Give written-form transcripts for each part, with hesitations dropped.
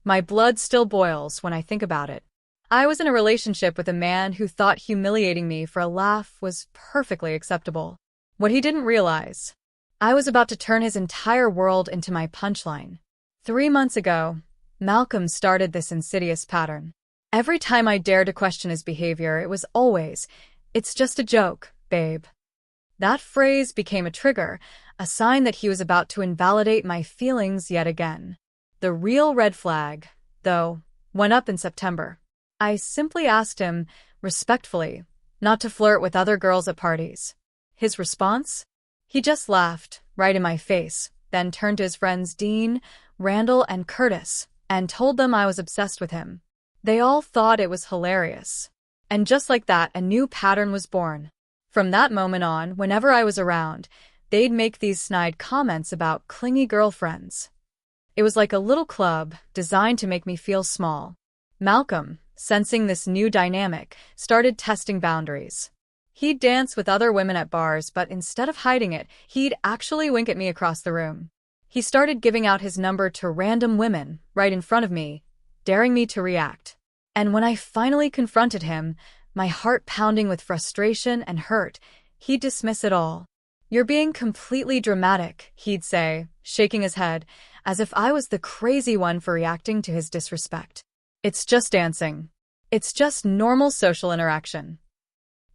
My blood still boils when I think about it. I was in a relationship with a man who thought humiliating me for a laugh was perfectly acceptable. What he didn't realize, I was about to turn his entire world into my punchline. 3 months ago, Malcolm started this insidious pattern. Every time I dared to question his behavior, it was always, "It's just a joke, babe." That phrase became a trigger, a sign that he was about to invalidate my feelings yet again. The real red flag, though, went up in September. I simply asked him, respectfully, not to flirt with other girls at parties. His response? He just laughed, right in my face, then turned to his friends Dean, Randall, and Curtis, and told them I was obsessed with him. They all thought it was hilarious. And just like that, a new pattern was born. From that moment on, whenever I was around, they'd make these snide comments about clingy girlfriends. It was like a little club designed to make me feel small. Malcolm, sensing this new dynamic, started testing boundaries. He'd dance with other women at bars, but instead of hiding it, he'd actually wink at me across the room. He started giving out his number to random women right in front of me, daring me to react. And when I finally confronted him, my heart pounding with frustration and hurt, he'd dismiss it all. "You're being completely dramatic," he'd say, shaking his head, as if I was the crazy one for reacting to his disrespect. "It's just dancing. It's just normal social interaction."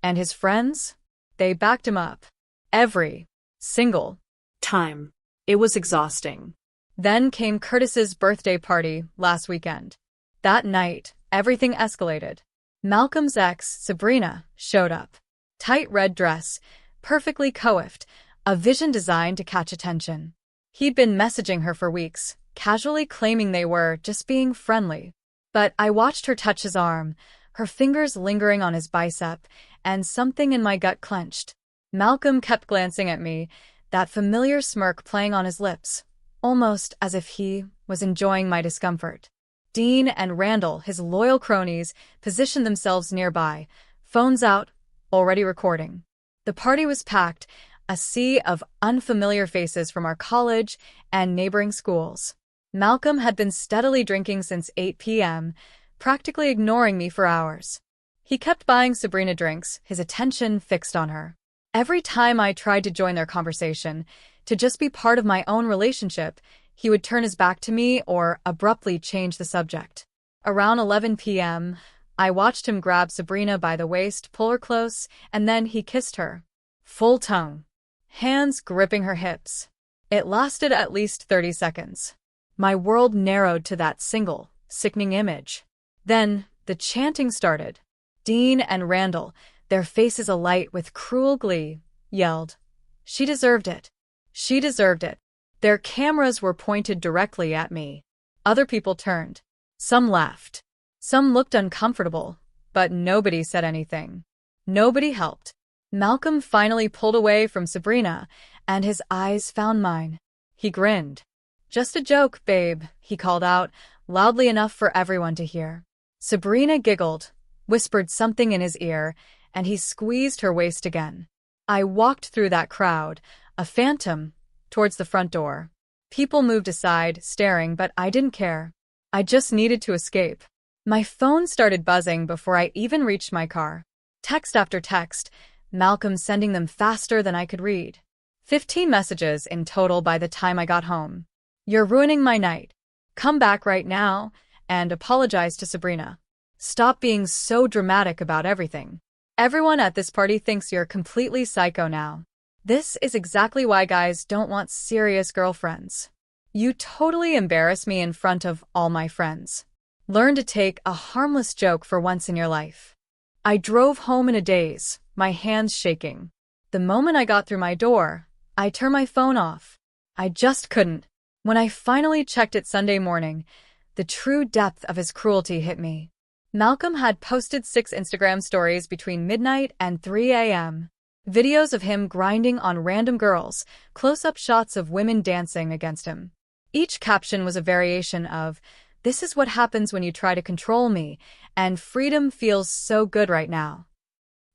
And his friends? They backed him up. Every single time. It was exhausting. Then came Curtis's birthday party last weekend. That night, everything escalated. Malcolm's ex, Sabrina, showed up. Tight red dress, perfectly coiffed, a vision designed to catch attention. He'd been messaging her for weeks, casually claiming they were just being friendly. But I watched her touch his arm, her fingers lingering on his bicep, and something in my gut clenched. Malcolm kept glancing at me, that familiar smirk playing on his lips, almost as if he was enjoying my discomfort. Dean and Randall, his loyal cronies, positioned themselves nearby, phones out, already recording. The party was packed, a sea of unfamiliar faces from our college and neighboring schools. Malcolm had been steadily drinking since 8 p.m., practically ignoring me for hours. He kept buying Sabrina drinks, his attention fixed on her. Every time I tried to join their conversation, to just be part of my own relationship, he would turn his back to me or abruptly change the subject. Around 11 p.m., I watched him grab Sabrina by the waist, pull her close, and then he kissed her. Full tongue. Hands gripping her hips. It lasted at least 30 seconds. My world narrowed to that single, sickening image. Then, the chanting started. Dean and Randall, their faces alight with cruel glee, yelled, "She deserved it. She deserved it." Their cameras were pointed directly at me. Other people turned. Some laughed. Some looked uncomfortable, but nobody said anything. Nobody helped. Malcolm finally pulled away from Sabrina, and his eyes found mine. He grinned. "Just a joke, babe," he called out, loudly enough for everyone to hear. Sabrina giggled, whispered something in his ear, and he squeezed her waist again. I walked through that crowd, a phantom, towards the front door. People moved aside, staring, but I didn't care. I just needed to escape. My phone started buzzing before I even reached my car. Text after text, Malcolm sending them faster than I could read. 15 messages in total by the time I got home. "You're ruining my night. Come back right now," and apologize to Sabrina. "Stop being so dramatic about everything. Everyone at this party thinks you're completely psycho now. This is exactly why guys don't want serious girlfriends. You totally embarrass me in front of all my friends. Learn to take a harmless joke for once in your life." I drove home in a daze, my hands shaking. The moment I got through my door, I turned my phone off. I just couldn't. When I finally checked it Sunday morning, the true depth of his cruelty hit me. Malcolm had posted 6 Instagram stories between midnight and 3 a.m. Videos of him grinding on random girls, close-up shots of women dancing against him. Each caption was a variation of, "This is what happens when you try to control me," and "Freedom feels so good right now."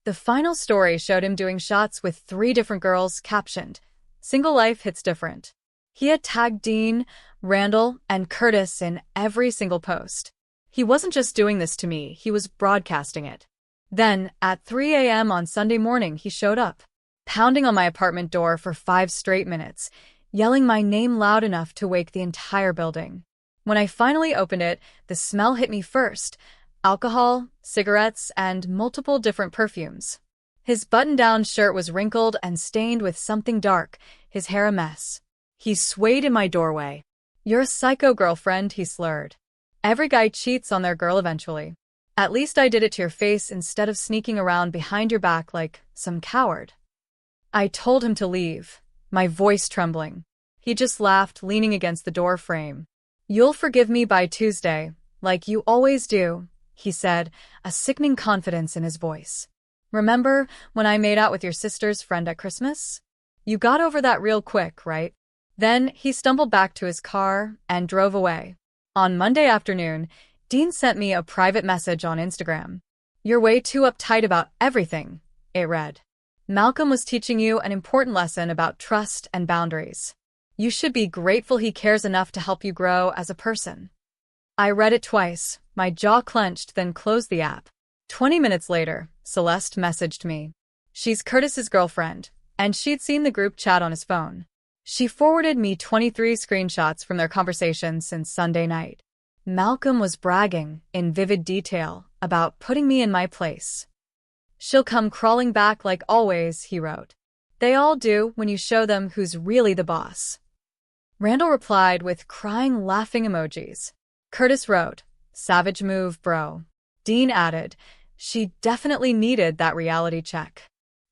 The final story showed him doing shots with 3 different girls, captioned, "Single life hits different." He had tagged Dean, Randall, and Curtis in every single post. He wasn't just doing this to me, he was broadcasting it. Then, at 3 a.m. on Sunday morning, he showed up, pounding on my apartment door for 5 straight minutes, yelling my name loud enough to wake the entire building. When I finally opened it, the smell hit me first: alcohol, cigarettes, and multiple different perfumes. His button-down shirt was wrinkled and stained with something dark, his hair a mess. He swayed in my doorway. "You're a psycho, girlfriend," he slurred. "Every guy cheats on their girl eventually. At least I did it to your face instead of sneaking around behind your back like some coward." I told him to leave, my voice trembling. He just laughed, leaning against the door frame. "You'll forgive me by Tuesday, like you always do," he said, a sickening confidence in his voice. "Remember when I made out with your sister's friend at Christmas? You got over that real quick, right?" Then he stumbled back to his car and drove away. On Monday afternoon, Dean sent me a private message on Instagram. "You're way too uptight about everything," it read. "Malcolm was teaching you an important lesson about trust and boundaries. You should be grateful he cares enough to help you grow as a person." I read it twice, my jaw clenched, then closed the app. 20 minutes later, Celeste messaged me. She's Curtis's girlfriend, and she'd seen the group chat on his phone. She forwarded me 23 screenshots from their conversation since Sunday night. Malcolm was bragging, in vivid detail, about putting me in my place. "She'll come crawling back like always," he wrote. "They all do when you show them who's really the boss." Randall replied with crying, laughing emojis. Curtis wrote, "Savage move, bro." Dean added, "She definitely needed that reality check."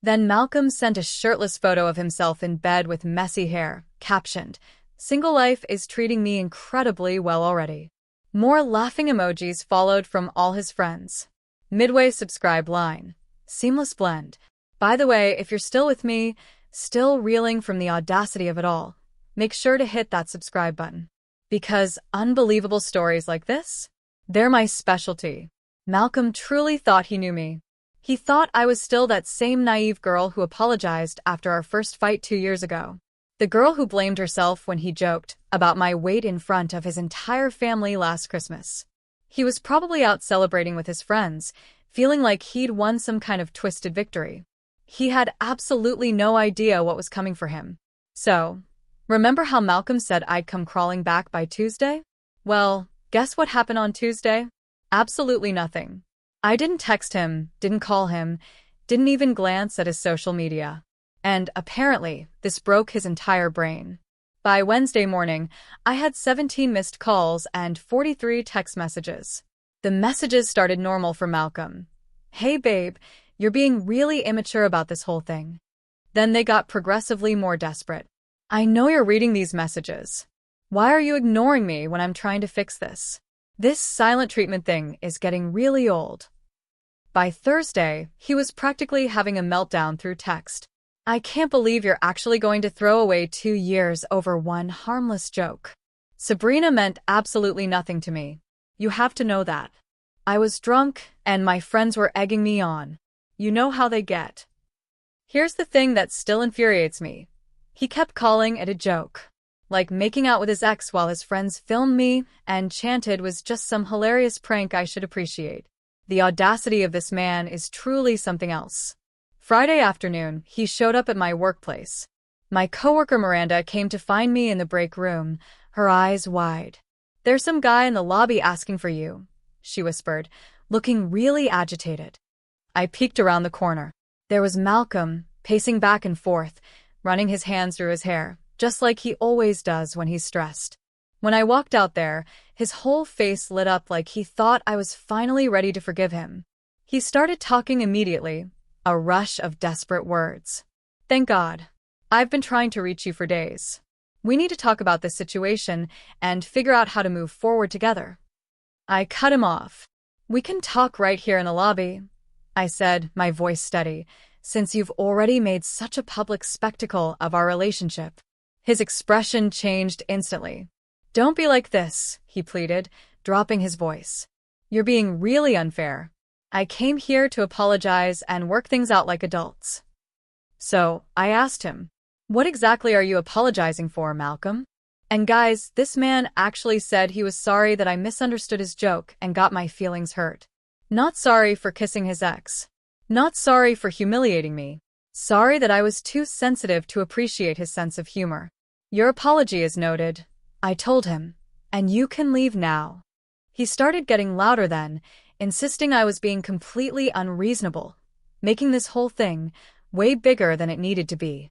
Then Malcolm sent a shirtless photo of himself in bed with messy hair, captioned, "Single life is treating me incredibly well already." More laughing emojis followed from all his friends. Midway subscribe line. Seamless blend. By the way, if you're still with me, still reeling from the audacity of it all, make sure to hit that subscribe button. Because unbelievable stories like this, they're my specialty. Malcolm truly thought he knew me. He thought I was still that same naive girl who apologized after our first fight 2 years ago. The girl who blamed herself when he joked about my weight in front of his entire family last Christmas. He was probably out celebrating with his friends, feeling like he'd won some kind of twisted victory. He had absolutely no idea what was coming for him. So, remember how Malcolm said I'd come crawling back by Tuesday? Well, guess what happened on Tuesday? Absolutely nothing. I didn't text him, didn't call him, didn't even glance at his social media. And apparently, this broke his entire brain. By Wednesday morning, I had 17 missed calls and 43 text messages. The messages started normal for Malcolm. "Hey babe, you're being really immature about this whole thing." Then they got progressively more desperate. "I know you're reading these messages. Why are you ignoring me when I'm trying to fix this? This silent treatment thing is getting really old." By Thursday, he was practically having a meltdown through text. "I can't believe you're actually going to throw away 2 years over one harmless joke. Sabrina meant absolutely nothing to me. You have to know that. I was drunk, and my friends were egging me on. You know how they get." Here's the thing that still infuriates me. He kept calling it a joke. Like making out with his ex while his friends filmed me and chanted was just some hilarious prank I should appreciate. The audacity of this man is truly something else. Friday afternoon, he showed up at my workplace. My coworker Miranda came to find me in the break room, her eyes wide. "There's some guy in the lobby asking for you," she whispered, looking really agitated. I peeked around the corner. There was Malcolm, pacing back and forth, running his hands through his hair, just like he always does when he's stressed. When I walked out there, his whole face lit up like he thought I was finally ready to forgive him. He started talking immediately, a rush of desperate words. "Thank God. I've been trying to reach you for days. We need to talk about this situation and figure out how to move forward together." I cut him off. "We can talk right here in the lobby," I said, my voice steady, "since you've already made such a public spectacle of our relationship." His expression changed instantly. "Don't be like this," he pleaded, dropping his voice. "You're being really unfair. I came here to apologize and work things out like adults." So, I asked him, "What exactly are you apologizing for, Malcolm?" And guys, this man actually said he was sorry that I misunderstood his joke and got my feelings hurt. Not sorry for kissing his ex. Not sorry for humiliating me. Sorry that I was too sensitive to appreciate his sense of humor. Your apology is noted, I told him, and you can leave now. He started getting louder then, insisting I was being completely unreasonable, making this whole thing way bigger than it needed to be.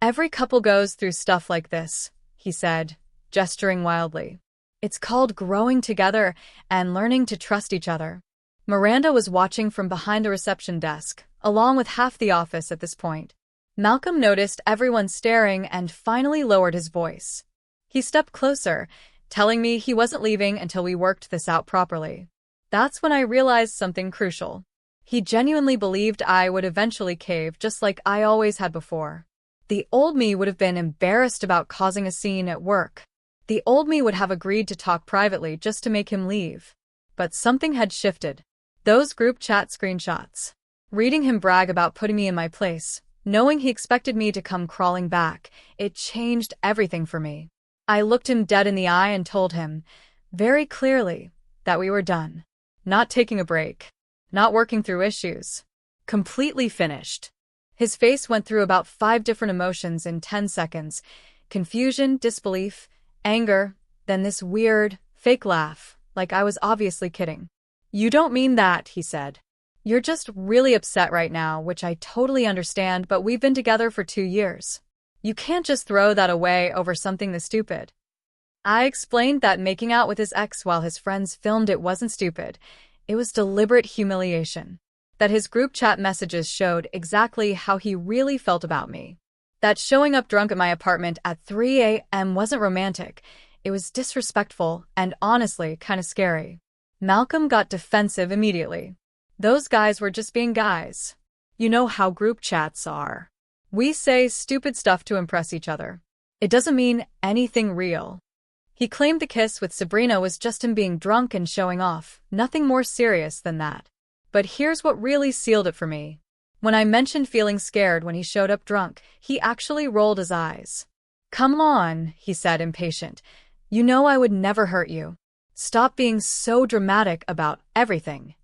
Every couple goes through stuff like this, he said, gesturing wildly. It's called growing together and learning to trust each other. Miranda was watching from behind the reception desk, along with half the office at this point. Malcolm noticed everyone staring and finally lowered his voice. He stepped closer, telling me he wasn't leaving until we worked this out properly. That's when I realized something crucial. He genuinely believed I would eventually cave just like I always had before. The old me would have been embarrassed about causing a scene at work. The old me would have agreed to talk privately just to make him leave. But something had shifted. Those group chat screenshots. Reading him brag about putting me in my place, knowing he expected me to come crawling back, it changed everything for me. I looked him dead in the eye and told him, very clearly, that we were done. Not taking a break. Not working through issues. Completely finished. His face went through about 5 different emotions in 10 seconds. Confusion, disbelief, anger, then this weird, fake laugh, like I was obviously kidding. You don't mean that, he said. You're just really upset right now, which I totally understand, but we've been together for 2 years. You can't just throw that away over something this stupid. I explained that making out with his ex while his friends filmed it wasn't stupid. It was deliberate humiliation. That his group chat messages showed exactly how he really felt about me. That showing up drunk at my apartment at 3 a.m. wasn't romantic. It was disrespectful and honestly kind of scary. Malcolm got defensive immediately. Those guys were just being guys. You know how group chats are. We say stupid stuff to impress each other. It doesn't mean anything real. He claimed the kiss with Sabrina was just him being drunk and showing off, nothing more serious than that. But here's what really sealed it for me. When I mentioned feeling scared when he showed up drunk, he actually rolled his eyes. Come on, he said, impatient. You know I would never hurt you. Stop being so dramatic about everything.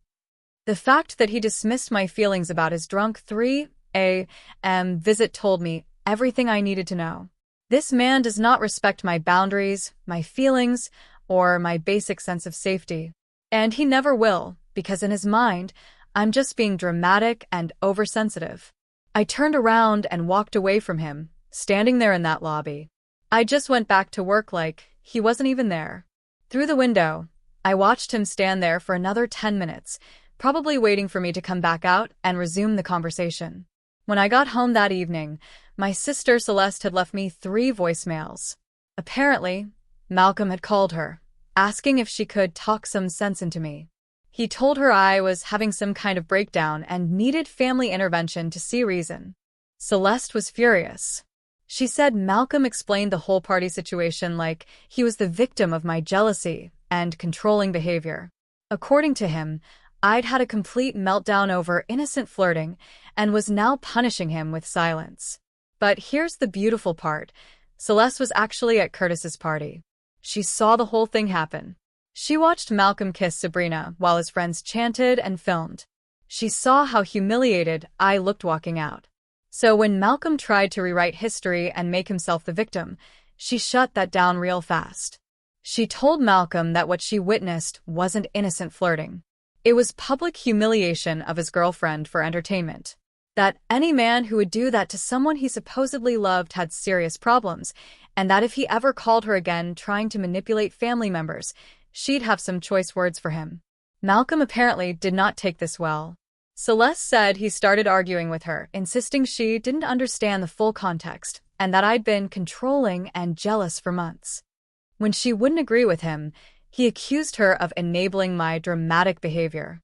The fact that he dismissed my feelings about his drunk 3 a.m. visit told me everything I needed to know. This man does not respect my boundaries, my feelings, or my basic sense of safety. And he never will, because in his mind, I'm just being dramatic and oversensitive. I turned around and walked away from him, standing there in that lobby. I just went back to work like he wasn't even there. Through the window, I watched him stand there for another 10 minutes, probably waiting for me to come back out and resume the conversation. When I got home that evening, my sister Celeste had left me 3 voicemails. Apparently, Malcolm had called her, asking if she could talk some sense into me. He told her I was having some kind of breakdown and needed family intervention to see reason. Celeste was furious. She said Malcolm explained the whole party situation like he was the victim of my jealousy and controlling behavior. According to him, I'd had a complete meltdown over innocent flirting and was now punishing him with silence. But here's the beautiful part. Celeste was actually at Curtis's party. She saw the whole thing happen. She watched Malcolm kiss Sabrina while his friends chanted and filmed. She saw how humiliated I looked walking out. So when Malcolm tried to rewrite history and make himself the victim, she shut that down real fast. She told Malcolm that what she witnessed wasn't innocent flirting. It was public humiliation of his girlfriend for entertainment. That any man who would do that to someone he supposedly loved had serious problems, and that if he ever called her again trying to manipulate family members, she'd have some choice words for him. Malcolm apparently did not take this well. Celeste said he started arguing with her, insisting she didn't understand the full context, and that I'd been controlling and jealous for months. When she wouldn't agree with him, he accused her of enabling my dramatic behavior.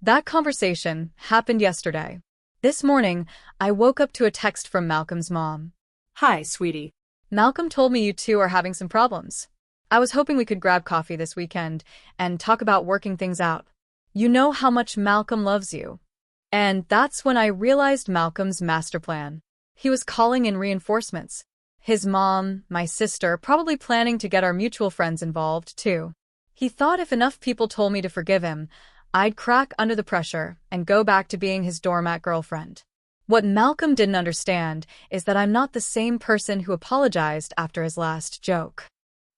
That conversation happened yesterday. This morning, I woke up to a text from Malcolm's mom. Hi, sweetie. Malcolm told me you two are having some problems. I was hoping we could grab coffee this weekend and talk about working things out. You know how much Malcolm loves you. And that's when I realized Malcolm's master plan. He was calling in reinforcements. His mom, my sister, probably planning to get our mutual friends involved, too. He thought if enough people told me to forgive him, I'd crack under the pressure and go back to being his doormat girlfriend. What Malcolm didn't understand is that I'm not the same person who apologized after his last joke.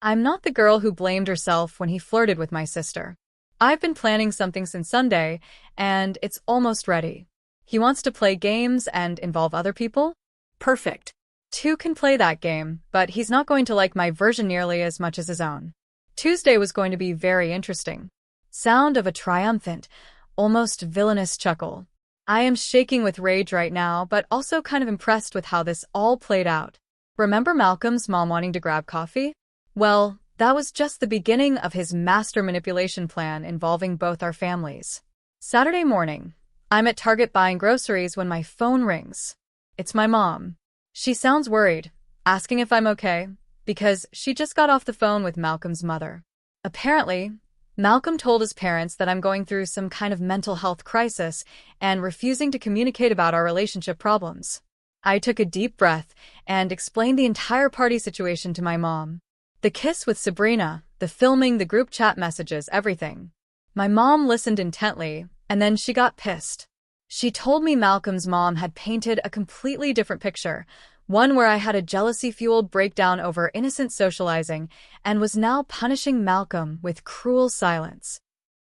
I'm not the girl who blamed herself when he flirted with my sister. I've been planning something since Sunday, and it's almost ready. He wants to play games and involve other people? Perfect. Two can play that game, but he's not going to like my version nearly as much as his own. Tuesday was going to be very interesting. Sound of a triumphant, almost villainous chuckle. I am shaking with rage right now, but also kind of impressed with how this all played out. Remember Malcolm's mom wanting to grab coffee? Well, that was just the beginning of his master manipulation plan involving both our families. Saturday morning, I'm at Target buying groceries when my phone rings. It's my mom. She sounds worried, asking if I'm okay, because she just got off the phone with Malcolm's mother. Apparently, Malcolm told his parents that I'm going through some kind of mental health crisis and refusing to communicate about our relationship problems. I took a deep breath and explained the entire party situation to my mom. The kiss with Sabrina, the filming, the group chat messages, everything. My mom listened intently, and then she got pissed. She told me Malcolm's mom had painted a completely different picture, one where I had a jealousy-fueled breakdown over innocent socializing and was now punishing Malcolm with cruel silence.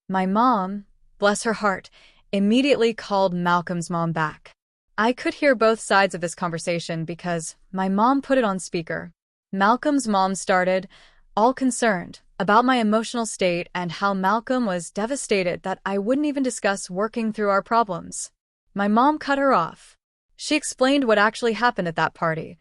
My mom, bless her heart, immediately called Malcolm's mom back. I could hear both sides of this conversation because my mom put it on speaker. Malcolm's mom started, all concerned, about my emotional state and how Malcolm was devastated that I wouldn't even discuss working through our problems. My mom cut her off. She explained what actually happened at that party.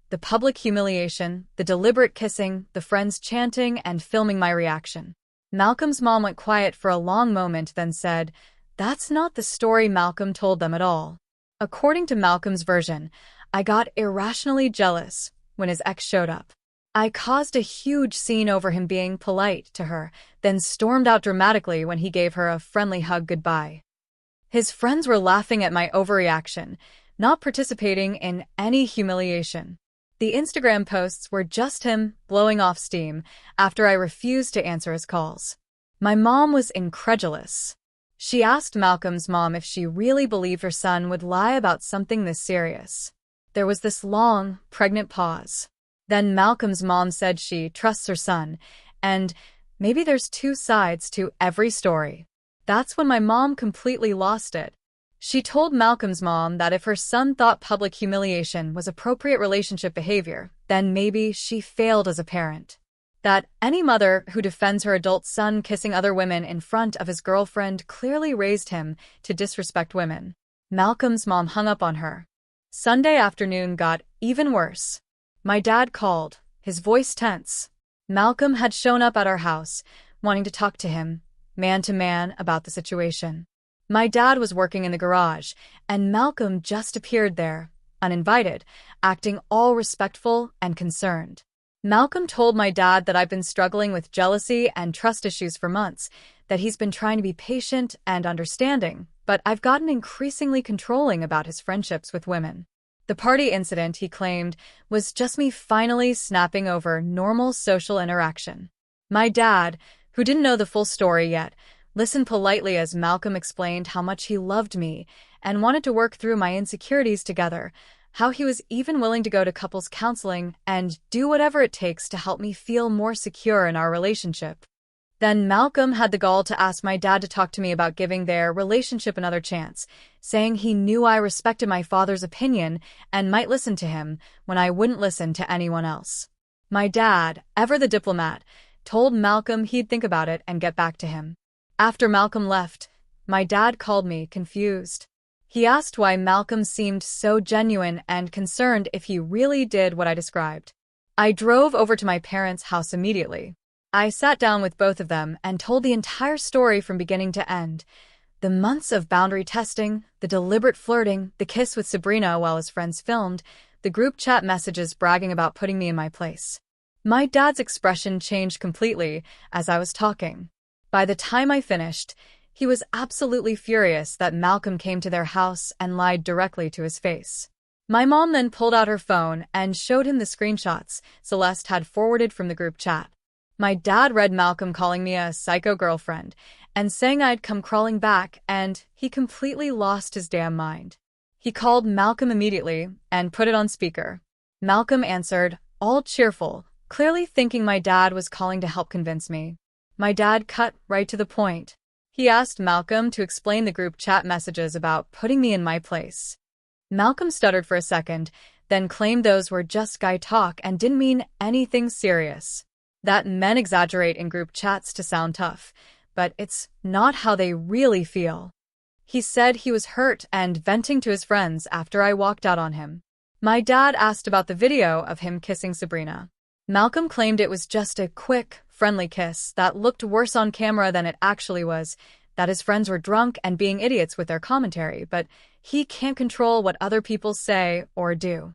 The public humiliation, the deliberate kissing, the friends chanting and filming my reaction. Malcolm's mom went quiet for a long moment, then said, "That's not the story Malcolm told them at all." According to Malcolm's version, I got irrationally jealous when his ex showed up. I caused a huge scene over him being polite to her, then stormed out dramatically when he gave her a friendly hug goodbye. His friends were laughing at my overreaction, not participating in any humiliation. The Instagram posts were just him blowing off steam after I refused to answer his calls. My mom was incredulous. She asked Malcolm's mom if she really believed her son would lie about something this serious. There was this long, pregnant pause. Then Malcolm's mom said she trusts her son, and maybe there's two sides to every story. That's when my mom completely lost it. She told Malcolm's mom that if her son thought public humiliation was appropriate relationship behavior, then maybe she failed as a parent. That any mother who defends her adult son kissing other women in front of his girlfriend clearly raised him to disrespect women. Malcolm's mom hung up on her. Sunday afternoon got even worse. My dad called, his voice tense. Malcolm had shown up at our house, wanting to talk to him, man to man, about the situation. My dad was working in the garage, and Malcolm just appeared there, uninvited, acting all respectful and concerned. Malcolm told my dad that I've been struggling with jealousy and trust issues for months, that he's been trying to be patient and understanding, but I've gotten increasingly controlling about his friendships with women. The party incident, he claimed, was just me finally snapping over normal social interaction. My dad, who didn't know the full story yet, listened politely as Malcolm explained how much he loved me and wanted to work through my insecurities together, how he was even willing to go to couples counseling and do whatever it takes to help me feel more secure in our relationship. Then Malcolm had the gall to ask my dad to talk to me about giving their relationship another chance, saying he knew I respected my father's opinion and might listen to him when I wouldn't listen to anyone else. My dad, ever the diplomat, told Malcolm he'd think about it and get back to him. After Malcolm left, my dad called me, confused. He asked why Malcolm seemed so genuine and concerned if he really did what I described. I drove over to my parents' house immediately. I sat down with both of them and told the entire story from beginning to end. The months of boundary testing, the deliberate flirting, the kiss with Sabrina while his friends filmed, the group chat messages bragging about putting me in my place. My dad's expression changed completely as I was talking. By the time I finished, he was absolutely furious that Malcolm came to their house and lied directly to his face. My mom then pulled out her phone and showed him the screenshots Celeste had forwarded from the group chat. My dad read Malcolm calling me a psycho girlfriend and saying I'd come crawling back, and he completely lost his damn mind. He called Malcolm immediately and put it on speaker. Malcolm answered, all cheerful, clearly thinking my dad was calling to help convince me. My dad cut right to the point. He asked Malcolm to explain the group chat messages about putting me in my place. Malcolm stuttered for a second, then claimed those were just guy talk and didn't mean anything serious. That men exaggerate in group chats to sound tough, but it's not how they really feel. He said he was hurt and venting to his friends after I walked out on him. My dad asked about the video of him kissing Sabrina. Malcolm claimed it was just a quick, friendly kiss that looked worse on camera than it actually was, that his friends were drunk and being idiots with their commentary, but he can't control what other people say or do.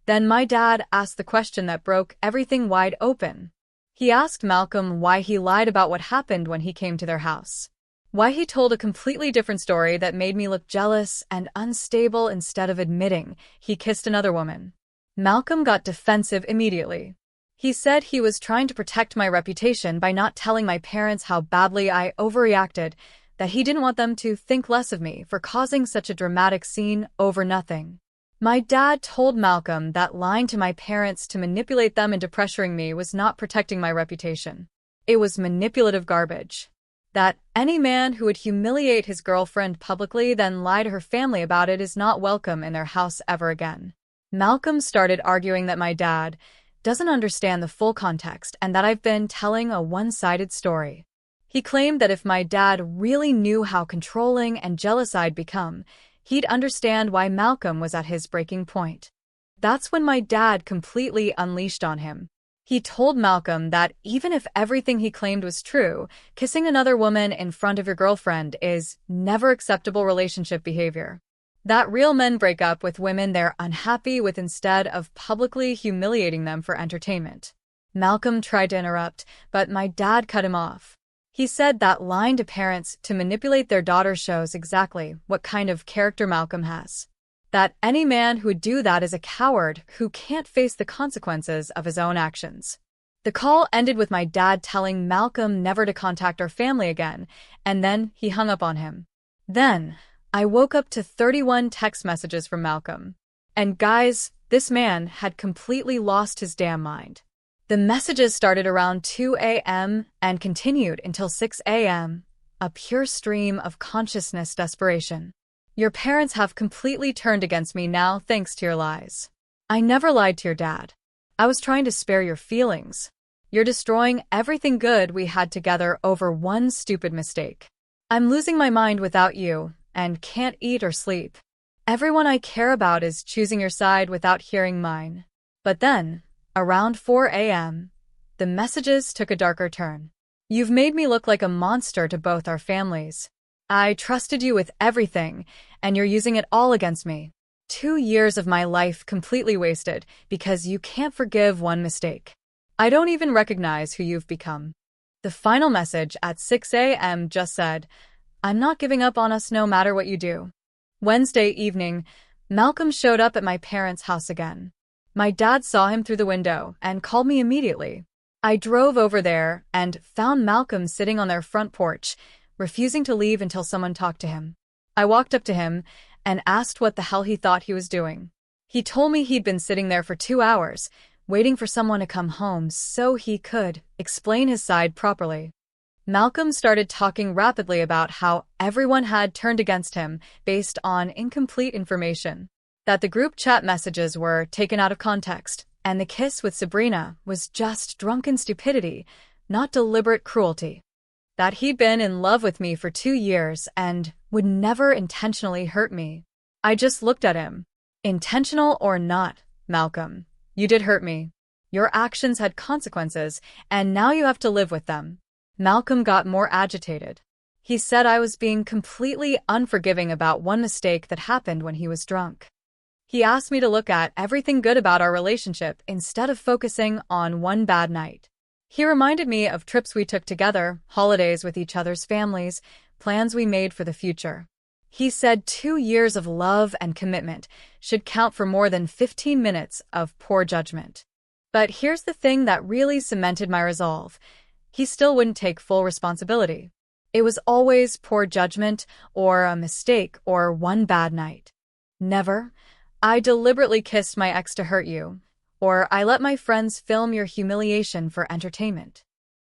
Then my dad asked the question that broke everything wide open. He asked Malcolm why he lied about what happened when he came to their house. Why he told a completely different story that made me look jealous and unstable instead of admitting he kissed another woman. Malcolm got defensive immediately. He said he was trying to protect my reputation by not telling my parents how badly I overreacted, that he didn't want them to think less of me for causing such a dramatic scene over nothing. My dad told Malcolm that lying to my parents to manipulate them into pressuring me was not protecting my reputation. It was manipulative garbage. That any man who would humiliate his girlfriend publicly then lie to her family about it is not welcome in their house ever again. Malcolm started arguing that my dad doesn't understand the full context and that I've been telling a one-sided story. He claimed that if my dad really knew how controlling and jealous I'd become, he'd understand why Malcolm was at his breaking point. That's when my dad completely unleashed on him. He told Malcolm that even if everything he claimed was true, kissing another woman in front of your girlfriend is never acceptable relationship behavior. That real men break up with women they're unhappy with instead of publicly humiliating them for entertainment. Malcolm tried to interrupt, but my dad cut him off. He said that lying to parents to manipulate their daughter shows exactly what kind of character Malcolm has. That any man who would do that is a coward who can't face the consequences of his own actions. The call ended with my dad telling Malcolm never to contact our family again, and then he hung up on him. Then, I woke up to 31 text messages from Malcolm. And guys, this man had completely lost his damn mind. The messages started around 2 a.m. and continued until 6 a.m., a pure stream of consciousness desperation. Your parents have completely turned against me now thanks to your lies. I never lied to your dad. I was trying to spare your feelings. You're destroying everything good we had together over one stupid mistake. I'm losing my mind without you and can't eat or sleep. Everyone I care about is choosing your side without hearing mine. But then, around 4 a.m., the messages took a darker turn. You've made me look like a monster to both our families. I trusted you with everything, and you're using it all against me. 2 years of my life completely wasted because you can't forgive one mistake. I don't even recognize who you've become. The final message at 6 a.m. just said, I'm not giving up on us no matter what you do. Wednesday evening, Malcolm showed up at my parents' house again. My dad saw him through the window and called me immediately. I drove over there and found Malcolm sitting on their front porch, refusing to leave until someone talked to him. I walked up to him and asked what the hell he thought he was doing. He told me he'd been sitting there for 2 hours, waiting for someone to come home so he could explain his side properly. Malcolm started talking rapidly about how everyone had turned against him based on incomplete information, that the group chat messages were taken out of context, and the kiss with Sabrina was just drunken stupidity, not deliberate cruelty. That he'd been in love with me for 2 years and would never intentionally hurt me. I just looked at him. Intentional or not, Malcolm, you did hurt me. Your actions had consequences, and now you have to live with them. Malcolm got more agitated. He said I was being completely unforgiving about one mistake that happened when he was drunk. He asked me to look at everything good about our relationship instead of focusing on one bad night. He reminded me of trips we took together, holidays with each other's families, plans we made for the future. He said 2 years of love and commitment should count for more than 15 minutes of poor judgment. But here's the thing that really cemented my resolve. He still wouldn't take full responsibility. It was always poor judgment, or a mistake, or one bad night. Never, "I deliberately kissed my ex to hurt you," or "I let my friends film your humiliation for entertainment."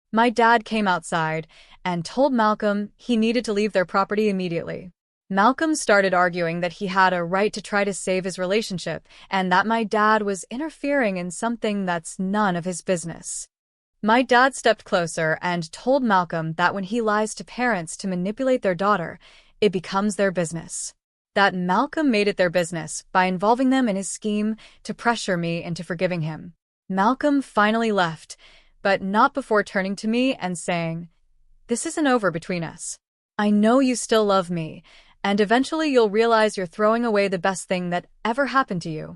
My dad came outside and told Malcolm he needed to leave their property immediately. Malcolm started arguing that he had a right to try to save his relationship and that my dad was interfering in something that's none of his business. My dad stepped closer and told Malcolm that when he lies to parents to manipulate their daughter, it becomes their business. That Malcolm made it their business by involving them in his scheme to pressure me into forgiving him. Malcolm finally left, but not before turning to me and saying, "This isn't over between us. I know you still love me, and eventually you'll realize you're throwing away the best thing that ever happened to you."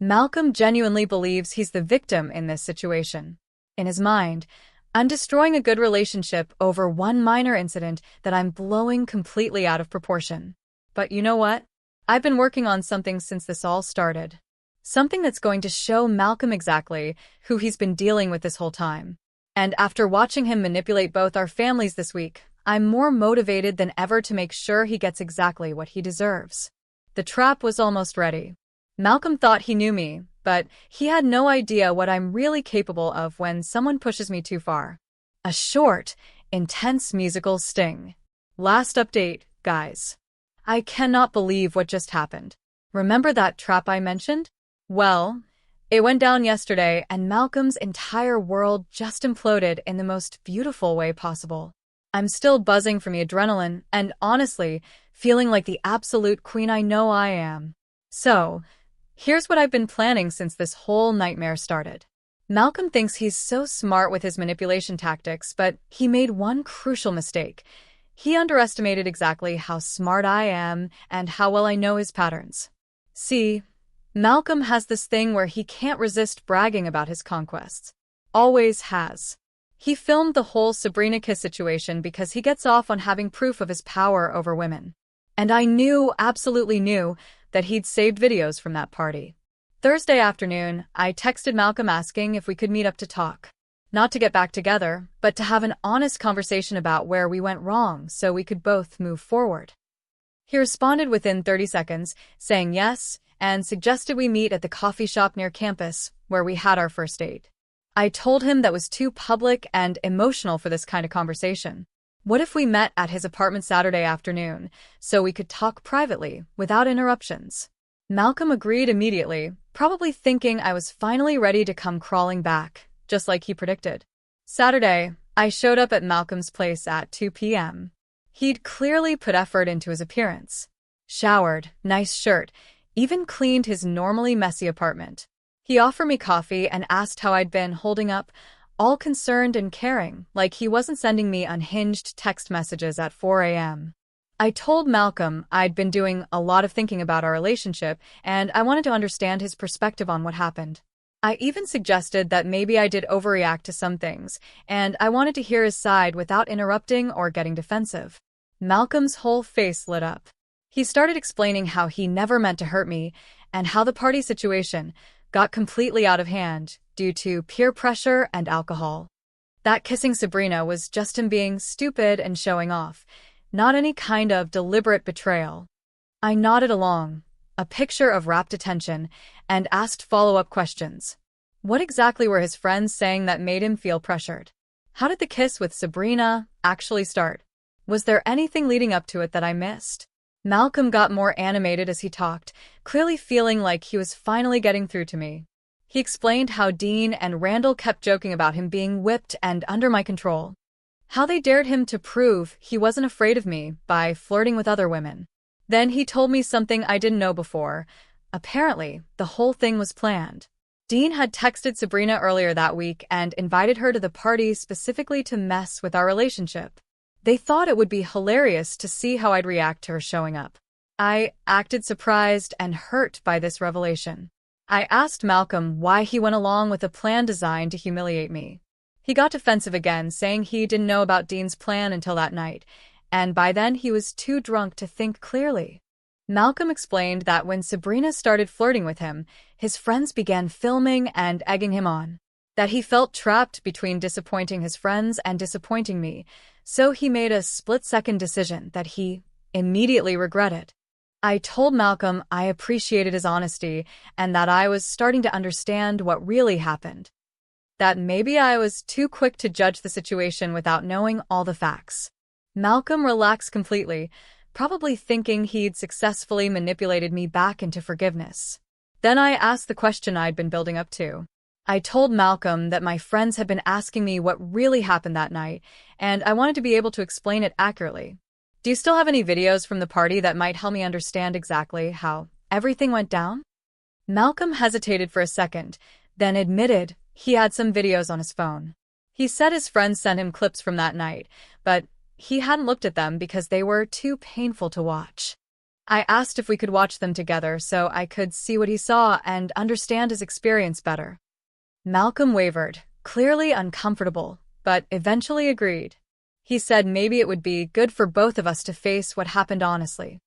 Malcolm genuinely believes he's the victim in this situation. In his mind, I'm destroying a good relationship over one minor incident that I'm blowing completely out of proportion. But you know what? I've been working on something since this all started. Something that's going to show Malcolm exactly who he's been dealing with this whole time. And after watching him manipulate both our families this week, I'm more motivated than ever to make sure he gets exactly what he deserves. The trap was almost ready. Malcolm thought he knew me, but he had no idea what I'm really capable of when someone pushes me too far. A short, intense musical sting. Last update, guys. I cannot believe what just happened. Remember that trap I mentioned? Well, it went down yesterday and Malcolm's entire world just imploded in the most beautiful way possible. I'm still buzzing from the adrenaline and honestly feeling like the absolute queen I know I am. So, here's what I've been planning since this whole nightmare started. Malcolm thinks he's so smart with his manipulation tactics, but he made one crucial mistake. He underestimated exactly how smart I am and how well I know his patterns. See, Malcolm has this thing where he can't resist bragging about his conquests. Always has. He filmed the whole Sabrina kiss situation because he gets off on having proof of his power over women. And I knew, absolutely knew, that he'd saved videos from that party. Thursday afternoon, I texted Malcolm asking if we could meet up to talk. Not to get back together, but to have an honest conversation about where we went wrong so we could both move forward. He responded within 30 seconds, saying yes, and suggested we meet at the coffee shop near campus, where we had our first date. I told him that was too public and emotional for this kind of conversation. What if we met at his apartment Saturday afternoon, so we could talk privately, without interruptions? Malcolm agreed immediately, probably thinking I was finally ready to come crawling back, just like he predicted. Saturday, I showed up at Malcolm's place at 2 p.m. He'd clearly put effort into his appearance. Showered, nice shirt, even cleaned his normally messy apartment. He offered me coffee and asked how I'd been holding up, all concerned and caring, like he wasn't sending me unhinged text messages at 4 a.m. I told Malcolm I'd been doing a lot of thinking about our relationship, and I wanted to understand his perspective on what happened. I even suggested that maybe I did overreact to some things, and I wanted to hear his side without interrupting or getting defensive. Malcolm's whole face lit up. He started explaining how he never meant to hurt me, and how the party situation got completely out of hand due to peer pressure and alcohol. That kissing Sabrina was just him being stupid and showing off, not any kind of deliberate betrayal. I nodded along, a picture of rapt attention, and asked follow-up questions. What exactly were his friends saying that made him feel pressured? How did the kiss with Sabrina actually start? Was there anything leading up to it that I missed? Malcolm got more animated as he talked, clearly feeling like he was finally getting through to me. He explained how Dean and Randall kept joking about him being whipped and under my control. How they dared him to prove he wasn't afraid of me by flirting with other women. Then he told me something I didn't know before. Apparently, the whole thing was planned. Dean had texted Sabrina earlier that week and invited her to the party specifically to mess with our relationship. They thought it would be hilarious to see how I'd react to her showing up. I acted surprised and hurt by this revelation. I asked Malcolm why he went along with a plan designed to humiliate me. He got defensive again, saying he didn't know about Dean's plan until that night, and by then he was too drunk to think clearly. Malcolm explained that when Sabrina started flirting with him, his friends began filming and egging him on. That he felt trapped between disappointing his friends and disappointing me, so he made a split-second decision that he immediately regretted. I told Malcolm I appreciated his honesty and that I was starting to understand what really happened. That maybe I was too quick to judge the situation without knowing all the facts. Malcolm relaxed completely, probably thinking he'd successfully manipulated me back into forgiveness. Then I asked the question I'd been building up to. I told Malcolm that my friends had been asking me what really happened that night, and I wanted to be able to explain it accurately. Do you still have any videos from the party that might help me understand exactly how everything went down? Malcolm hesitated for a second, then admitted he had some videos on his phone. He said his friends sent him clips from that night, but he hadn't looked at them because they were too painful to watch. I asked if we could watch them together so I could see what he saw and understand his experience better. Malcolm wavered, clearly uncomfortable, but eventually agreed. He said maybe it would be good for both of us to face what happened honestly.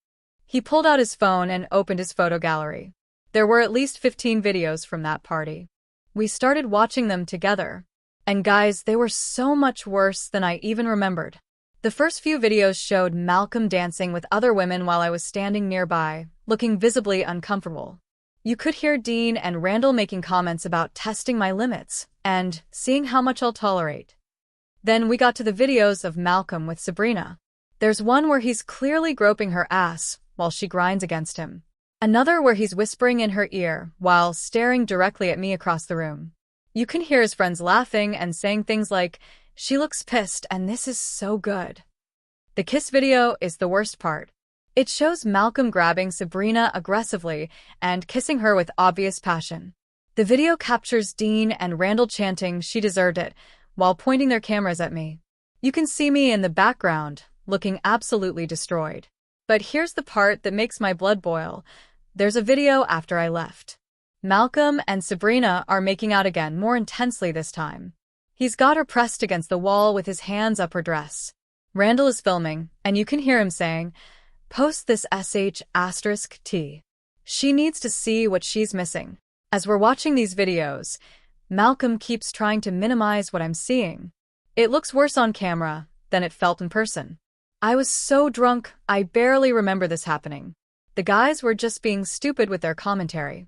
He pulled out his phone and opened his photo gallery. There were at least 15 videos from that party. We started watching them together. And guys, they were so much worse than I even remembered. The first few videos showed Malcolm dancing with other women while I was standing nearby, looking visibly uncomfortable. You could hear Dean and Randall making comments about testing my limits and seeing how much I'll tolerate. Then we got to the videos of Malcolm with Sabrina. There's one where he's clearly groping her ass while she grinds against him. Another where he's whispering in her ear while staring directly at me across the room. You can hear his friends laughing and saying things like, "She looks pissed and this is so good." The kiss video is the worst part. It shows Malcolm grabbing Sabrina aggressively and kissing her with obvious passion. The video captures Dean and Randall chanting, "She deserved it," while pointing their cameras at me. You can see me in the background, looking absolutely destroyed. But here's the part that makes my blood boil. There's a video after I left. Malcolm and Sabrina are making out again, more intensely this time. He's got her pressed against the wall with his hands up her dress. Randall is filming, and you can hear him saying, "Post this sh*T. She needs to see what she's missing." As we're watching these videos, Malcolm keeps trying to minimize what I'm seeing. It looks worse on camera than it felt in person. I was so drunk, I barely remember this happening. The guys were just being stupid with their commentary.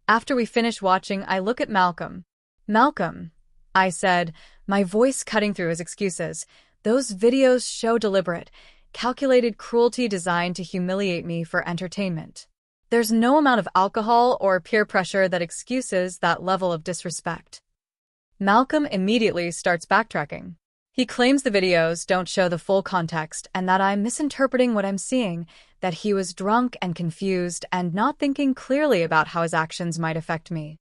After we finish watching, I look at Malcolm. "Malcolm," I said, my voice cutting through his excuses, "those videos show deliberate, calculated cruelty designed to humiliate me for entertainment. There's no amount of alcohol or peer pressure that excuses that level of disrespect." Malcolm immediately starts backtracking. He claims the videos don't show the full context and that I'm misinterpreting what I'm seeing, that he was drunk and confused and not thinking clearly about how his actions might affect me.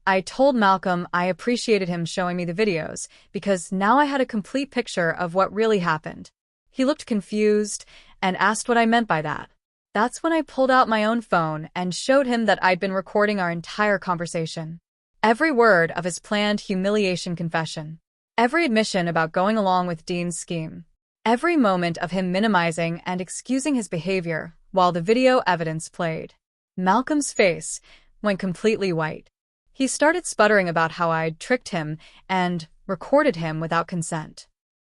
I told Malcolm I appreciated him showing me the videos because now I had a complete picture of what really happened. He looked confused and asked what I meant by that. That's when I pulled out my own phone and showed him that I'd been recording our entire conversation. Every word of his planned humiliation confession. Every admission about going along with Dean's scheme. Every moment of him minimizing and excusing his behavior while the video evidence played. Malcolm's face went completely white. He started sputtering about how I'd tricked him and recorded him without consent.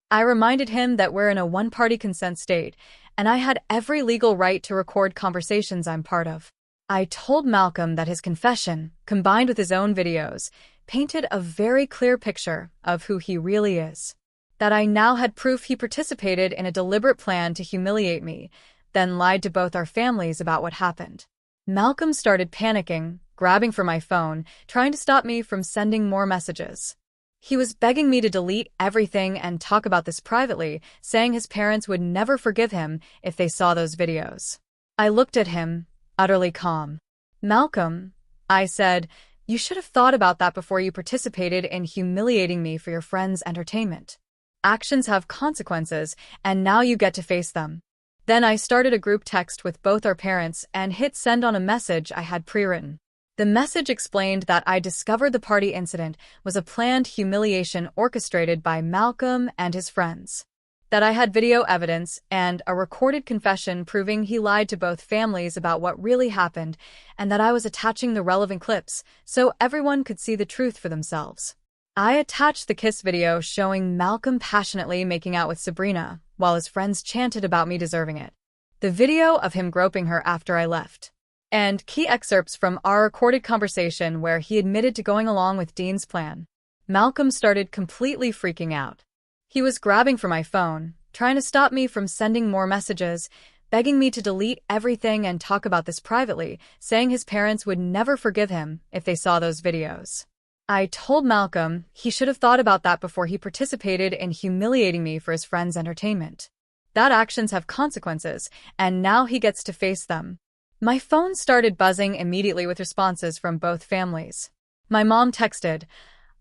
I reminded him that we're in a one-party consent state, and I had every legal right to record conversations I'm part of. I told Malcolm that his confession, combined with his own videos, painted a very clear picture of who he really is. That I now had proof he participated in a deliberate plan to humiliate me, then lied to both our families about what happened. Malcolm started panicking, grabbing for my phone, trying to stop me from sending more messages. He was begging me to delete everything and talk about this privately, saying his parents would never forgive him if they saw those videos. I looked at him, utterly calm. "Malcolm," I said, "you should have thought about that before you participated in humiliating me for your friends' entertainment. Actions have consequences, and now you get to face them." Then I started a group text with both our parents and hit send on a message I had pre-written. The message explained that I discovered the party incident was a planned humiliation orchestrated by Malcolm and his friends. that I had video evidence and a recorded confession proving he lied to both families about what really happened, and that I was attaching the relevant clips so everyone could see the truth for themselves. I attached the kiss video showing Malcolm passionately making out with Sabrina, while his friends chanted about me deserving it. The video of him groping her after I left. And key excerpts from our recorded conversation where he admitted to going along with Dean's plan. Malcolm started completely freaking out. He was grabbing for my phone, trying to stop me from sending more messages, begging me to delete everything and talk about this privately, saying his parents would never forgive him if they saw those videos. I told Malcolm he should have thought about that before he participated in humiliating me for his friends' entertainment. That actions have consequences, and now he gets to face them. My phone started buzzing immediately with responses from both families. My mom texted,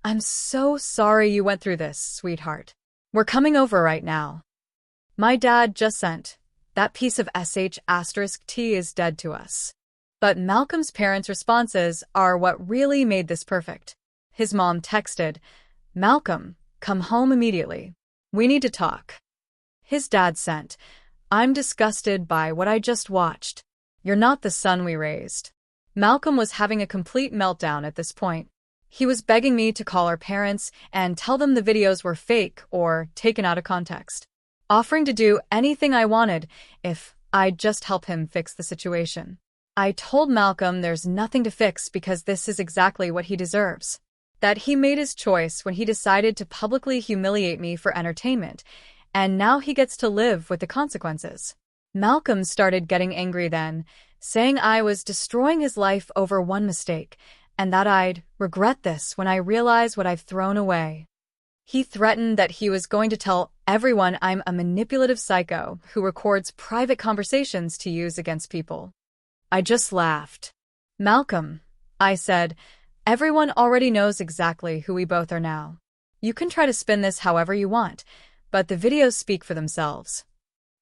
"I'm so sorry you went through this, sweetheart. We're coming over right now." My dad just sent, "That piece of sh*T is dead to us." But Malcolm's parents' responses are what really made this perfect. His mom texted, "Malcolm, come home immediately. We need to talk." His dad sent, "I'm disgusted by what I just watched. You're not the son we raised." Malcolm was having a complete meltdown at this point. He was begging me to call our parents and tell them the videos were fake or taken out of context, offering to do anything I wanted if I'd just help him fix the situation. I told Malcolm there's nothing to fix because this is exactly what he deserves. That he made his choice when he decided to publicly humiliate me for entertainment, and now he gets to live with the consequences. Malcolm started getting angry then, saying I was destroying his life over one mistake, and that I'd regret this when I realize what I've thrown away. He threatened that he was going to tell everyone I'm a manipulative psycho who records private conversations to use against people. I just laughed. "Malcolm," I said, "everyone already knows exactly who we both are now. You can try to spin this however you want, but the videos speak for themselves."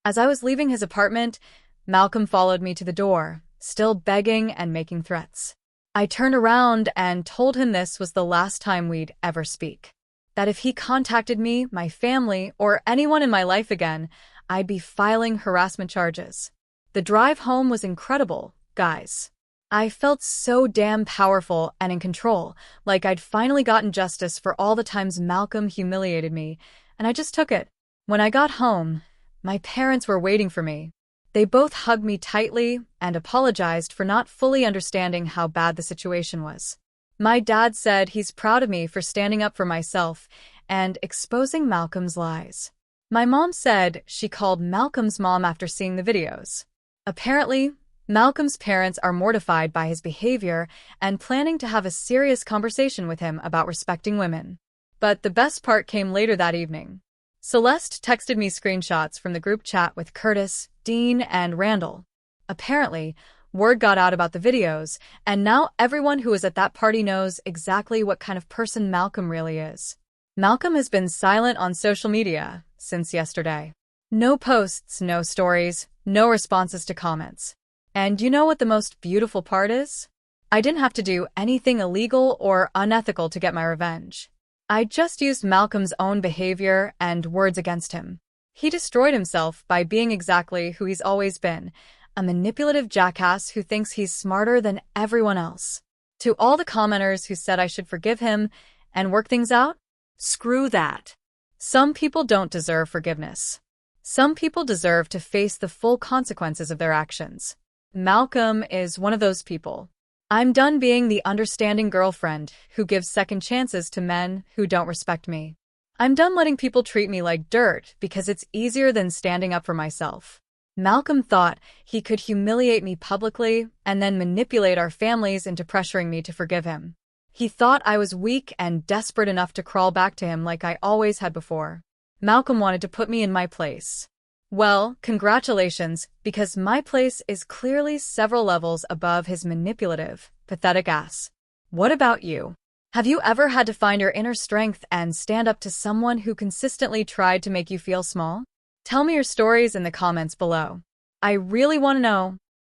As I was leaving his apartment, Malcolm followed me to the door, still begging and making threats. I turned around and told him this was the last time we'd ever speak. That if he contacted me, my family, or anyone in my life again, I'd be filing harassment charges. The drive home was incredible, guys. I felt so damn powerful and in control, like I'd finally gotten justice for all the times Malcolm humiliated me, and I just took it. When I got home, my parents were waiting for me. They both hugged me tightly and apologized for not fully understanding how bad the situation was. My dad said he's proud of me for standing up for myself and exposing Malcolm's lies. My mom said she called Malcolm's mom after seeing the videos. Apparently, Malcolm's parents are mortified by his behavior and planning to have a serious conversation with him about respecting women. But the best part came later that evening. Celeste texted me screenshots from the group chat with Curtis, Dean, and Randall. Apparently, word got out about the videos, and now everyone who was at that party knows exactly what kind of person Malcolm really is. Malcolm has been silent on social media since yesterday. No posts, no stories, no responses to comments. And you know what the most beautiful part is? I didn't have to do anything illegal or unethical to get my revenge. I just used Malcolm's own behavior and words against him. He destroyed himself by being exactly who he's always been, a manipulative jackass who thinks he's smarter than everyone else. To all the commenters who said I should forgive him and work things out, screw that. Some people don't deserve forgiveness. Some people deserve to face the full consequences of their actions. Malcolm is one of those people. I'm done being the understanding girlfriend who gives second chances to men who don't respect me. I'm done letting people treat me like dirt because it's easier than standing up for myself. Malcolm thought he could humiliate me publicly and then manipulate our families into pressuring me to forgive him. He thought I was weak and desperate enough to crawl back to him like I always had before. Malcolm wanted to put me in my place. Well, congratulations, because my place is clearly several levels above his manipulative, pathetic ass. What about you? Have you ever had to find your inner strength and stand up to someone who consistently tried to make you feel small? Tell me your stories in the comments below. I really want to know.